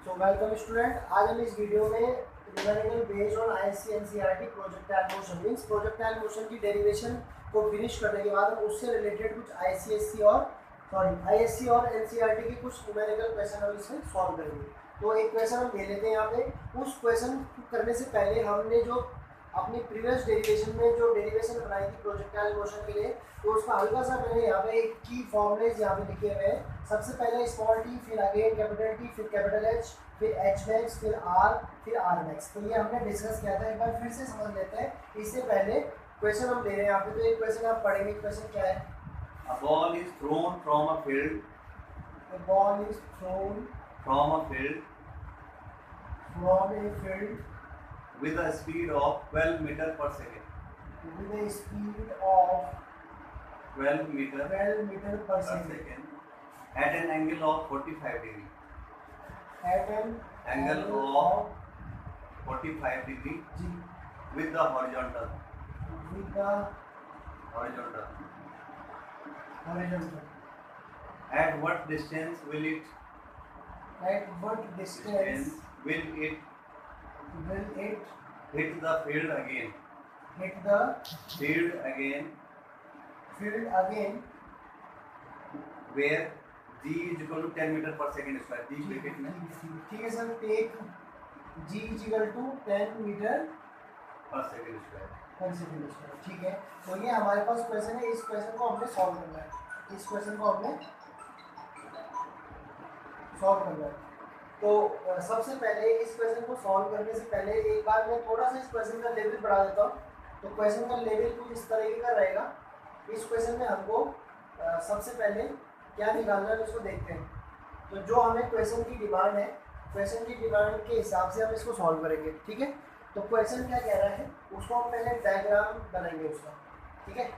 So welcome student. आज हम इस वीडियो में numerical based on ISC NCERT projectile motion means projectile motion की डेरिवेशन को फिनिश करने के बाद हम उससे रिलेटेड कुछ आईएससी और एनसीईआरटी के कुछ न्यूमेरिकल क्वेश्चन हम इसमें सॉल्व करेंगे। तो एक क्वेश्चन हम ले लेते हैं यहाँ पे। उस क्वेश्चन करने से पहले हमने जो अपनी प्रीवियस डेरिवेशन में जो डेरिवेशन बनाई थी प्रोजेक्टाइल मोशन के लिए, तो उसका हल्का सा मैंने यहाँ पे एक की फॉर्मुलेज यहाँ पे लिखे हुए हैं। सबसे पहले स्मॉल टी, फिर अगेन कैपिटल टी, फिर कैपिटल एच, फिर एच मैक्स, फिर आर, फिर आर मैक्स। तो ये हमने डिस्कस किया था, एक बार फिर से समझ लेते हैं। इससे पहले क्वेश्चन हम ले रहे हैं यहाँ पे, तो एक क्वेश्चन आप पढ़ेंगे। क्वेश्चन क्या है? A ball is thrown from a field A ball is thrown from a field from a field with a speed of 12 meter per second. with a speed of 12 meter 12 meter per per second second at an angle of 45 degree. at an Angle of 45 degree G with the horizontal. with the Horizontal. horizontal. At what distance will it At what distance will it will it hit the field again? hit the Field again, field again? where g is equal to 10 meter per second square. g cricket में ठीक है sir. Take G equal to 10 metre per second square. Per second square. ठीक है, तो ये हमारे पास question है। इस क्वेश्चन को हमने सॉल्व करना है। इस क्वेश्चन को हमने सॉल्व करना है। तो सबसे पहले इस क्वेश्चन को सॉल्व करने से पहले एक बार मैं थोड़ा सा इस क्वेश्चन का लेवल बढ़ा देता हूँ। तो क्वेश्चन का लेवल कुछ इस तरीके का रहेगा। इस क्वेश्चन में हमको सबसे पहले क्या निकालना है उसको देखते हैं। तो जो हमें क्वेश्चन की डिमांड है, क्वेश्चन की डिमांड के हिसाब से हम इसको सॉल्व करेंगे। ठीक है, तो क्वेश्चन क्या कह रहा है उसको हम पहले डायग्राम बनाएंगे उसका। ठीक है,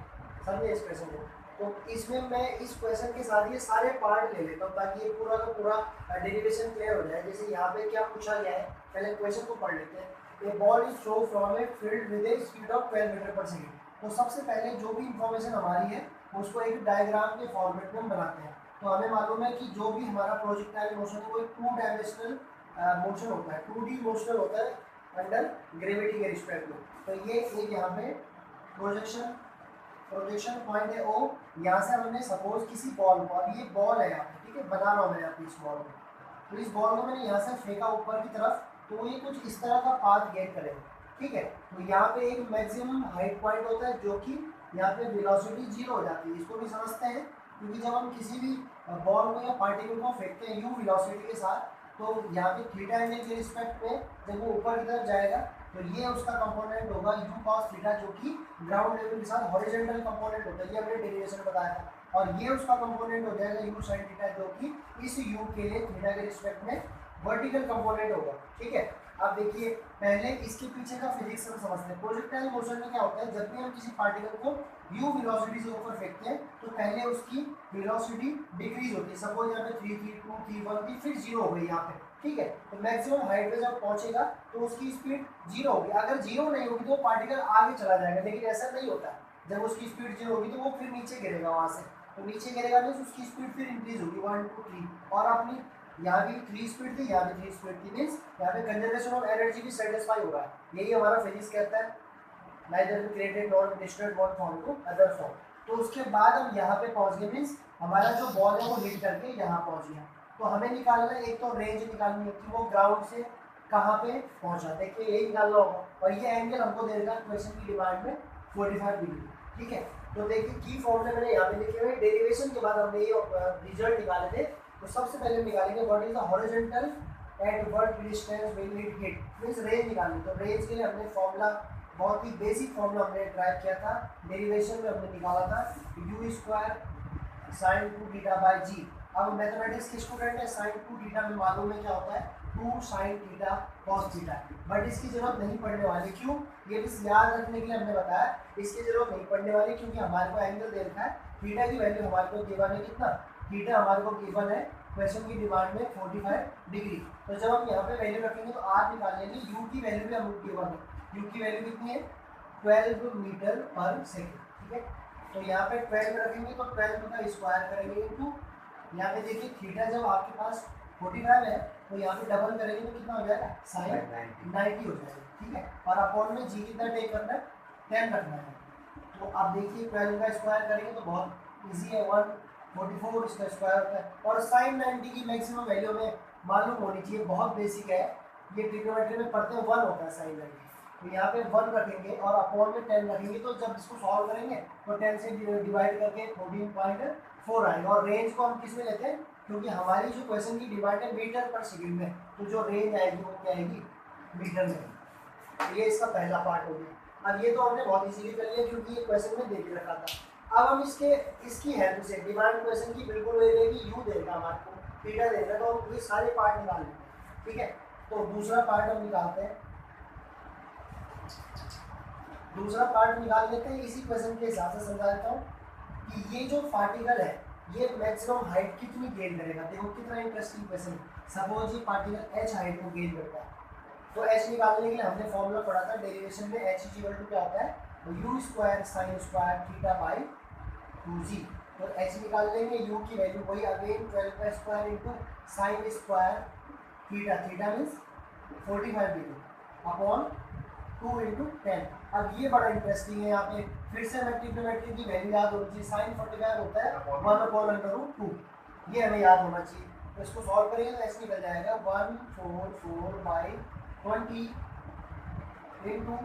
समझे इस क्वेश्चन को। तो इसमें मैं इस क्वेश्चन के साथ ये सारे पार्ट ले लेता हूँ ताकि ये पूरा का पूरा डेरिवेशन क्लियर हो जाए। जैसे यहाँ पे क्या पूछा गया है, पहले क्वेश्चन को पढ़ लेते हैं। A ball is throw from a field with a speed of 12 metre per second. तो सबसे पहले जो भी इंफॉर्मेशन हमारी है उसको एक डायग्राम के फॉर्मेट में हम बनाते हैं। तो हमें मालूम है कि जो भी हमारा प्रोजेक्टाइल मोशन है वो एक 2 डायमेंशनल मोशन होता है, 2D मोशन होता है अंडर ग्रेविटी के रिस्पेक्ट में। तो ये एक यहाँ पे प्रोजेक्शन पॉइंट है ओ। यहाँ से हमने सपोज किसी बॉल को, अब ये बॉल है यहाँ पे, ठीक है, बना रहा हूँ मैं यहाँ पे इस बॉल को। तो इस बॉल को मैंने यहाँ से फेंका ऊपर की तरफ, तो ये कुछ इस तरह का पाथ गेट करेगा। ठीक है, तो यहाँ पे एक मैक्सिमम हाइट पॉइंट होता है जो कि यहाँ पे वेलोसिटी 0 हो जाती है। इसको भी समझते हैं क्योंकि जब हम किसी भी बॉल को या पार्टिकल को फेंकते हैं यू वेलोसिटी के साथ, तो यहाँ पे थीटा एंगल के रिस्पेक्ट में जब वो ऊपर की तरफ जाएगा तो ये उसका कंपोनेंट होगा यू कॉस थीटा, जो कि ग्राउंड लेवल के साथ हॉरिजॉन्टल कंपोनेंट होता है। ये हमने डेरिवेशन में बताया था। और ये उसका कंपोनेंट हो जाएगा यू साइन थीटा, जो कि इस यू के लिए थीटा के रिस्पेक्ट में वर्टिकल कंपोनेंट होगा। ठीक है, अब देखिए पहले इसके पीछे का फिजिक्स हम समझते हैं। प्रोजेक्टाइल मोशन में क्या होता है, जब भी हम किसी पार्टिकल को u वेलोसिटी से ऊपर फेंकते हैं तो पहले उसकी वेलोसिटी डिक्रीज होती है। सपोज यहाँ पे 3 थी, 2 थी, 1 थी, फिर 0 हो गई यहाँ पे। ठीक है, तो मैक्सिमम हाइट पे जब पहुंचेगा तो उसकी स्पीड 0 होगी। अगर 0 नहीं होगी तो पार्टिकल आगे चला जाएगा, लेकिन ऐसा नहीं होता। जब उसकी स्पीड 0 होगी तो वो फिर नीचे गिरेगा वहाँ से। तो नीचे गिरेगा मीन्स उसकी स्पीड फिर इंक्रीज होगी 1 2 3। और अपनी यहाँ भी 3 स्पीड थी, यहाँ भी 3 स्पीड थी, मीन्स यहाँ पे कंजर्वेशन ऑफ एनर्जी भी सेटिस्फाई हो रहा है। यही हमारा फिजिक्स कहता है, neither be created nor destroyed one form to other form। तो उसके बाद हम यहाँ पे पहुँच गए, मीन्स हमारा जो बॉल है वो हिट करके यहाँ पहुँच गया। तो हमें निकालना है, एक तो रेंज निकालनी है कि वो ग्राउंड से कहाँ पे पहुँचा। देखिए यही निकालना होगा, और ये एंगल हमको दे देगा क्वेश्चन की डिमांड में 45 डिग्री। ठीक है, तो देखिए की फॉर्मूले मैंने यहाँ पे लिखे हुए। डेरिवेशन के बाद हमने ये रिजल्ट निकाले थे। तो सबसे पहले हम निकालेंगे what is the horizontal at what distance will it hit, means range निकालनी। तो रेंज के लिए हमने फॉर्मूला, बहुत ही बेसिक फॉर्मूला हमने ट्राई किया था, डेरिवेशन में हमने निकाला था u square sine 2 theta by g. अब मैथमेटिक्स के स्टूडेंट है, साइन 2 थीटा में मालूम है क्या होता है, 2 sine theta cos theta. But इसकी जरूरत नहीं पड़ने वाली। क्यों? ये बस याद रखने के लिए हमने बताया, इसकी जरूरत नहीं पड़ने वाली क्योंकि हमारे को एंगल दे रखा है। थीटा की वैल्यू हमारे को गिवन है कितना, थीटा हमारे को गिवन है क्वेश्चन की डिमांड में 45 डिग्री। तो जब हम यहाँ पे वैल्यू रखेंगे तो आर निकाल लेंगे, यू की वैल्यू भी हमको गिवन है। यू की वैल्यू कितनी है, 12 मीटर पर सेकेंड। ठीक है, तो यहाँ पे 12 में रखेंगे तो 12 का स्क्वायर करेंगे इनटू, यहाँ पे देखिए थीटा जब आपके पास 45 है तो यहाँ पे डबल करेंगे तो कितना हो जाएगा साइन 90 हो जाएगा, ठीक है। और अपॉन में जी कितना टेक करना है 10 रखना है। तो आप देखिए 12 का स्क्वायर करेंगे तो बहुत इजी है, 144 इसका स्क्वायर होता है। और साइन 90 की मैक्सिमम वैल्यू में मालूम होनी चाहिए, बहुत बेसिक है ये, ट्रिग्नोमेट्री में पढ़ते हैं 1 होता है साइन 90। तो यहाँ पे 1 रखेंगे और अपॉन में 10 रखेंगे, तो जब इसको सॉल्व करेंगे तो 10 से डिवाइड करके 14.4 आएगा। और रेंज को हम किस में लेते हैं, क्योंकि हमारी जो क्वेश्चन की डिमांड है मीटर पर सेकंड में, तो जो रेंज आएगी वो क्या आएगी मीटर में। तो ये इसका पहला पार्ट हो गया। अब ये तो हमने बहुत इजीली कर लिया क्योंकि ये क्वेश्चन में दे के रखा था। अब हम इसकी हेल्प से डिमांड क्वेश्चन की बिल्कुल वही रहेगी, यू देगा हमारे को, थीटा देगा, तो हम ये सारे पार्ट निकाल लेते हैं, ठीक है। तो दूसरा पार्ट हम निकालते हैं, दूसरा पार्ट निकाल लेते हैं इसी क्वेश्चन के हिसाब से समझा देता हूँ कि ये जो पार्टिकल है ये मैक्सिमम हाइट कितनी गेन करेगा। देखो कितना इंटरेस्टिंग क्वेश्चन। सपोज ये पार्टिकल h हाइट को गेन करता है, तो h निकालने के लिए हमने फॉर्मूला पढ़ा था डेरिवेशन में, h इक्वल टू क्या होता है u square sine square theta by 2g। तो h निकाल लेंगे, u की वैल्यू वही अगेन 12 का square into sine square theta, theta means 45 degree upon 2 into 10। अब ये बड़ा इंटरेस्टिंग है, यहाँ पे फिर से ट्रिग्नोमेट्री की वैल्यू याद होनी चाहिए। साइन 45 होता है 1/√2, ये हमें याद होना चाहिए। तो इसको सॉल्व करेंगे तो ऐसे निकल जाएगा 144/20 इंटू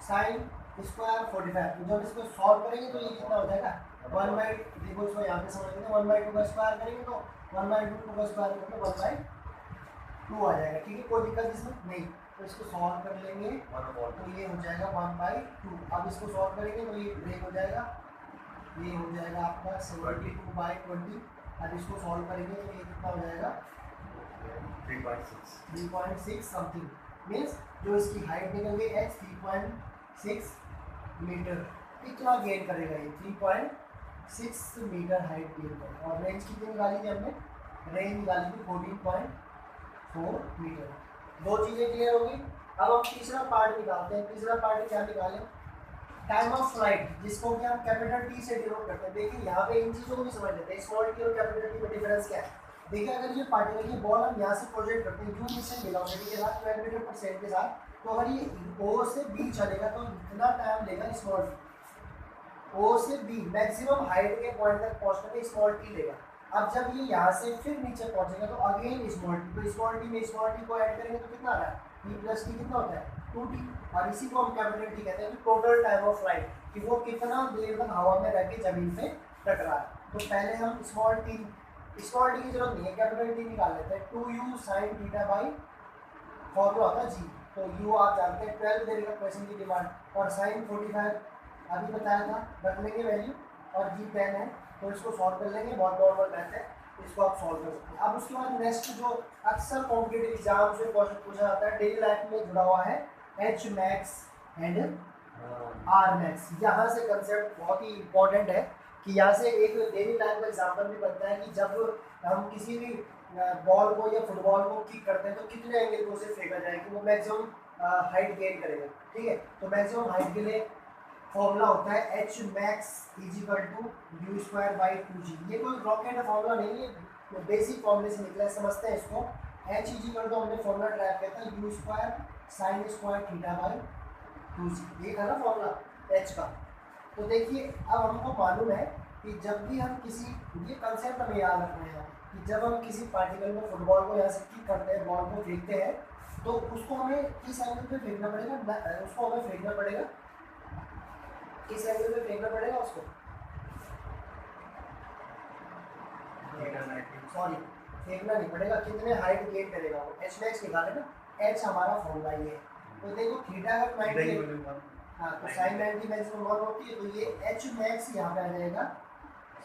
साइन स्क्वायर 45। तो जब इसको सॉल्व करेंगे तो ये कितना हो जाएगा 1/, देखो इसको यहाँ पे समझ लेते हैं, 1/2 का स्क्वायर करेंगे तो 1/2 का स्क्वायर करेंगे 1/2 आ जाएगा, ठीक है, कोई दिक्कत इसमें नहीं। तो इसको सॉल्व कर लेंगे तो ये हो जाएगा 1/2। अब इसको सॉल्व करेंगे तो ये ब्रेक हो जाएगा, ये हो जाएगा आपका 72/20। अब इसको सॉल्व करेंगे तो ये कितना हो जाएगा 3.6 समथिंग, मीन्स जो इसकी हाइट निकल गई h 3.6 मीटर, इतना गेन करेगा ये 3.6 मीटर हाइट गेन करेगा। और रेंज कितनी निकाली थी हमने, रेंज निकाली थी 14.4 मीटर। दो चीज़ें क्लियर होगी। अब हम तीसरा पार्ट निकालते हैं। तीसरा पार्ट क्या निकालें, टाइम ऑफ फ्लाइट, जिसको कि हम कैपिटल टी से डिनोट करते हैं। देखिए यहाँ पे इन चीज़ों को भी समझ लेते हैं, स्मॉल टी और कैपिटल टी में डिफरेंस क्या है। देखिए अगर ये पार्टिकल की बॉल हम यहाँ से प्रोजेक्ट करते हैं यू मिशन वेलोसिटी के साथ 12 मीटर पर सेकंड के साथ, तो अगर ये ओ से बी चलेगा तो इतना टाइम लेगा स्मॉल टी। ओ से बी मैक्सिमम हाइट के पॉइंट तक पहुँचने में स्मॉल टी लेगा। अब जब ये यहाँ से फिर नीचे पहुँचेगा तो अगेन स्मॉल टी, तो स्मॉल टी में स्मॉल टी को ऐड करेंगे तो कितना आ रहा है टी प्लस टी, कितना होता है 2t। और इसी को हम कैपिटल टी कहते हैं, टोटल टाइम ऑफ फ्लाइट, कि वो कितना देर तक हवा में रह के जमीन पे टकरा है। तो पहले हम स्मॉल टी की जरूरत नहीं है, कैपिटल टी निकाल लेते हैं। 2u sine theta by formula होता है जी, तो u आप जानते हैं 12 देगा क्वेश्चन की डिमांड, और साइन 45 अभी बताया था, रख लेंगे वैल्यू, और जी 10 है, तो इसको सॉल्व कर लेंगे, बहुत नॉर्मल मैथ है, इसको आप सॉल्व कर सकते हैं। अब उसके बाद नेक्स्ट जो अक्सर कॉम्पिटेटिव एग्जाम से क्वेश्चन पूछा जाता है, डेली लाइफ में जुड़ा हुआ है H max and R max. यहाँ से कंसेप्ट बहुत ही इंपॉर्टेंट है कि यहाँ से एक डेली लाइफ का एग्जाम्पल भी बनता है कि जब हम किसी भी बॉल को या फुटबॉल को किक करते हैं तो कितने एंगल को उसे फेंका जाए कि वो मैक्सिमम हाइट गेन करेगा, ठीक है। तो मैक्सिमम हाइट के लिए फॉर्मूला होता है H max equal to u square by 2g। ये कोई रॉकेट फॉर्मूला नहीं है, बेसिक फॉर्मूले से निकला है, समझते हैं इसको। एच इजिकल टू हमने फॉर्मूला ट्रैप किया था you square sine square theta by 2g, ये था ना फॉर्मूला एच का। तो देखिए अब हमको मालूम है कि जब भी हम किसी, ये कंसेप्ट हमें याद रखना है कि जब हम किसी पार्टिकल को, फुटबॉल को यहाँ से किक करते हैं, बॉल को फेंकते हैं, तो उसको हमें किस एंगल पे फेंकना पड़ेगा, उसको हमें फेंकना पड़ेगा किस एंगल पे फेंकना पड़ेगा उसको, सॉरी फेंकना नहीं पड़ेगा, कितने हाइट गेन करेगा वो, एच मैक्स निकाले ना, एच हमारा फॉर्मूला ये है। तो देखो थीटा अगर 90, हाँ तो साइन 90 मैक्सिमम 1 होती है, तो ये एच मैक्स यहाँ पे आ जाएगा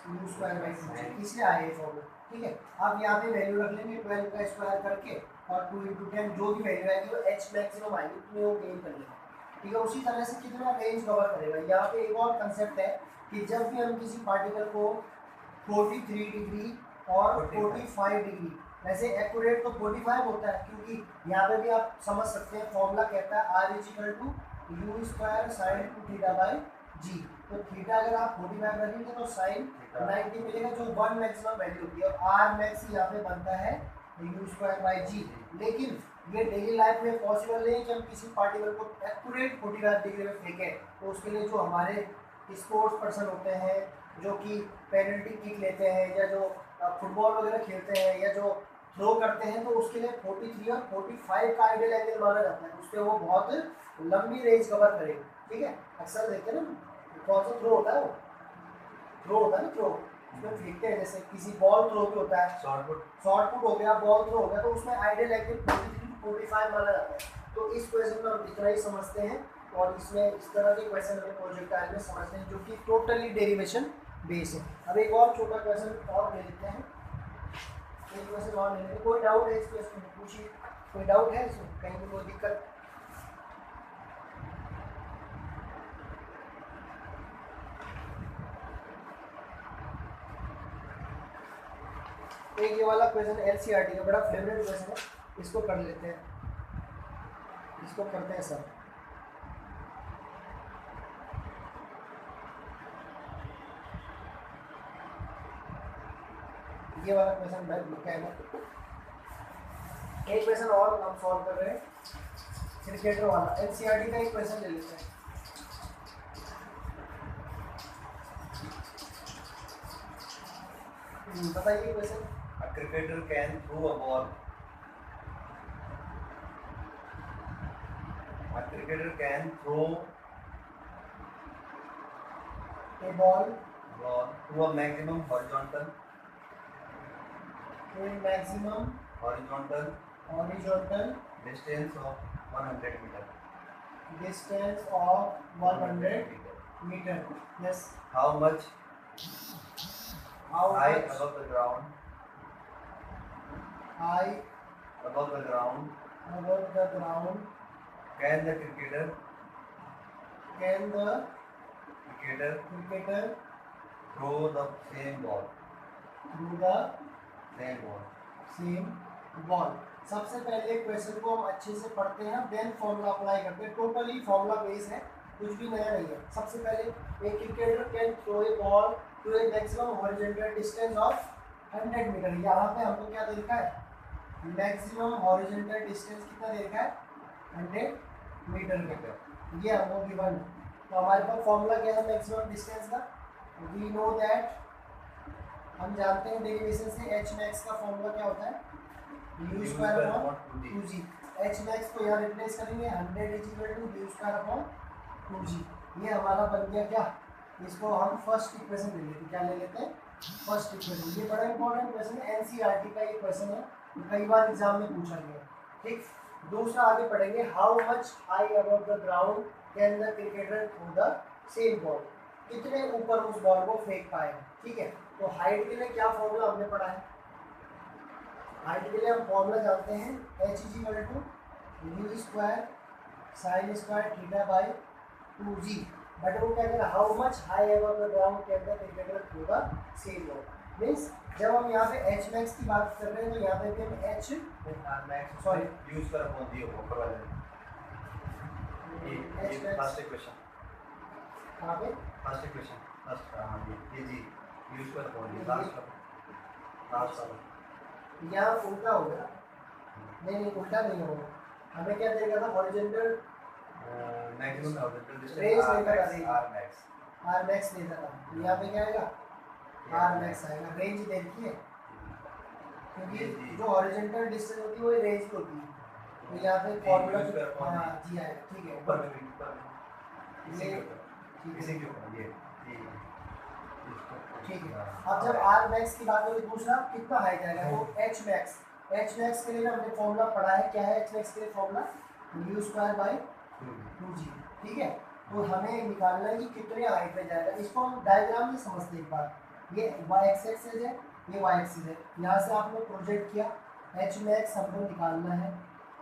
यू स्क्वायर बाई 2g, इसलिए आया ये फॉर्मूला, ठीक है। अब यहाँ पे वैल्यू रख लेंगे 12 का स्क्वायर करके, और 2 इंटू 10 जो भी वैल्यू आएगी वो एच मैक्सिमम आएगी, उतनी वो गेन कर लेगा, ठीक है। उसी तरह से कितना रेंज कवर करेगा। यहाँ पे एक और कंसेप्ट है कि जब भी हम किसी पार्टिकल को 43 डिग्री और 45 डिग्री, वैसे एक्यूरेट तो 45 होता है, क्योंकि यहाँ पे भी आप समझ सकते हैं फॉर्मूला कहता है R equal to u square sine 2 theta by g. तो थीटा अगर आप 45 रखेंगे तो साइन 90 मिलेगा, जो 1 मैक्सिमम वैल्यू होती है, और आर मैक्स यहाँ पे बनता है यू स्क्वायर बाई जी। लेकिन ये डेली लाइफ में पॉसिबल नहीं है कि हम किसी पार्टिकल को एक्यूरेट 45 डिग्री में फेंकें। तो उसके लिए जो हमारे स्पोर्ट्स पर्सन होते हैं, जो कि पेनल्टी किक लेते हैं, या जो फुटबॉल वगैरह खेलते हैं, या जो थ्रो करते हैं, तो उसके लिए 43 और 45 का आइडियल एंगल माना जाता है। उससे वो बहुत लंबी रेंज कवर करेगी। ठीक है, अक्सर देखते हैं ना, कौन सा थ्रो होता है, वो थ्रो होता है ना, थ्रो उसमें फेंकते हैं, जैसे किसी बॉल थ्रो भी होता है, शॉर्ट पुट हो गया, बॉल थ्रो हो गया, तो उसमें आइडियल एंगल 43 to 45 माना जाता है। तो इस क्वेश्चन में हम इतना ही समझते हैं, और इसमें इस तरह के क्वेश्चन हमें प्रोजेक्टाइल में समझते हैं, जो कि टोटली डेरिवेशन बेस है। अब एक और छोटा क्वेश्चन और ले लेते हैं, एक क्वेश्चन और ले लेते हैं। कोई डाउट है इस क्वेश्चन में, पूछिए, कोई डाउट है इसमें, कहीं भी कोई दिक्कत? एक ये वाला क्वेश्चन एनसीईआरटी का बड़ा फेवरेट क्वेश्चन है, इसको कर लेते हैं, इसको करते हैं सर। ये वाला क्वेश्चन क्या है, एक क्वेश्चन और हम सॉल्व कर रहे हैं, क्रिकेटर वाला एनसीईआरटी का एक क्वेश्चन ले लेते हैं। बताइए question. A cricketer can throw a ball. A cricketer can throw a ball to a maximum horizontal distance of 100 meter. Distance of 100 meter. Yes. How much high much above the ground? high Above the ground above the ground can the cricketer throw the same ball? through the Same ball. same ball? सबसे पहले question को हम अच्छे से पढ़ते हैं, then formula apply करते हैं। टोटली फॉर्मूला बेस है, कुछ भी नया नहीं है। सबसे पहले एक cricketer can throw a ball to a maximum horizontal distance of 100 metre. यहाँ पे हमको क्या दे रखा है, मैक्सिमम हॉरिजॉन्टल डिस्टेंस कितना दे रखा है, 100 मीटर का, ये हमको गिवन। तो हमारे पास फॉर्मूला क्या है मैक्सिमम डिस्टेंस का, वी नो दैट, हम जानते हैं डेरिवेशन से, एच मैक्स का फॉर्मूला क्या होता है, u square upon 2g। H max को यहाँ रिप्लेस करेंगे, 100 is equal to u square upon 2g। ये हमारा बन गया क्या, इसको हम फर्स्ट इक्वेशन ले लेते हैं। क्या ले लेते हैं, फर्स्ट इक्वेशन। ये बड़ा इंपॉर्टेंट क्वेश्चन है, एनसीईआरटी का ये क्वेश्चन है, कई बार एग्जाम में पूछा गया। ठीक, दूसरा आगे पढ़ेंगे, how much high above the ground can the cricketer throw the same ball. कितने ऊपर उस बॉल को फेंक पाएगा। ठीक है, तो हाइट के लिए क्या फॉर्मूला हमने पढ़ा है, हाइट के लिए हम फॉर्मूला जानते हैं, H is equal to u square sine square theta by 2g। But वो क्या कह रहा है, how much high above the ground can the cricketer throw the same ball. Means जब हम यहाँ पे एच मैक्स की बात कर रहे हैं, तो यहाँ पे भी हम एच मैक्स सॉरी यूज कर अपॉन दियो ऊपर वाले ये फर्स्ट इक्वेशन, कहाँ पे, फर्स्ट इक्वेशन फर्स्ट, हां ये जी यूज कर अपॉन दियो लास्ट वाला यहाँ उल्टा हो गया। नहीं उल्टा नहीं होगा, हमें क्या देगा था, horizontal maximum horizontal distance range R देगा, मैक्स आर मैक्स देगा था। यहाँ पे क्या आएगा, आर मैक्स आएगा। रेंज देखिए, क्योंकि जो हॉरिजॉन्टल डिस्टेंस होती है वो रेंज होती है, तो यहाँ पे फॉर्मूला हाँ जी आएगा। ठीक है, ऊपर ये इसी के ऊपर ये ठीक है। अब जब आर मैक्स की बात होगी, दूसरा कितना हाई जाएगा, तो एच मैक्स। एच मैक्स के लिए हमने फॉर्मूला पढ़ा है, क्या है एच मैक्स के लिए formula, you square by 2g। ठीक है, तो हमें निकालना है कि कितने हाइट पे जाएगा। इसको हम डायग्राम से समझते हैं एक बार। ये वाई एक्सिस है, ये वाई एक्सिस है, यहाँ से आपने प्रोजेक्ट किया, एच मैक्स हमको निकालना है,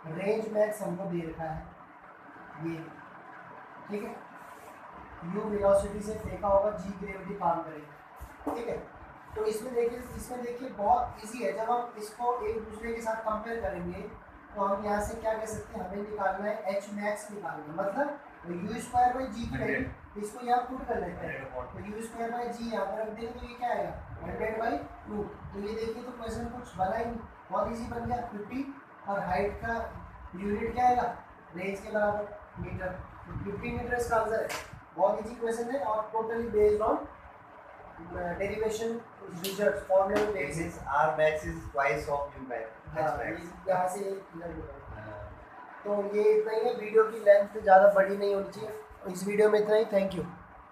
रेंज मैक्स हमको दे रखा है ये। ठीक है, यू वेलोसिटी से फेंका होगा, जी ग्रेविटी काम करेगी। ठीक है, तो इसमें देखिए बहुत इजी है। जब हम इसको एक दूसरे के साथ कंपेयर करेंगे, तो हम यहाँ से क्या कह सकते हैं, हमें निकालना है एच मैक्स निकालना है, मतलब यू स्क्वायर बाई जी की वैल्यू, इसको यहाँ पुट कर लेते हैं, तो यू स्क्वायर बाई जी यहाँ पर रख देंगे, तो ये क्या आएगा 100/2। तो ये देखिए, तो क्वेश्चन कुछ बना ही नहीं, बहुत इजी बन गया। 50 और हाइट का यूनिट क्या आएगा, रेंज के बराबर मीटर, 50 मीटर इसका आंसर है। बहुत इजी क्वेश्चन है और totally based on derivation result formula This based. is R max is twice of U max. हाँ, H max. यहाँ से क्लियर होगा। हाँ। तो ये इतना ही है, वीडियो की लेंथ ज़्यादा बड़ी नहीं होनी चाहिए। इस वीडियो में इतना ही, थैंक यू।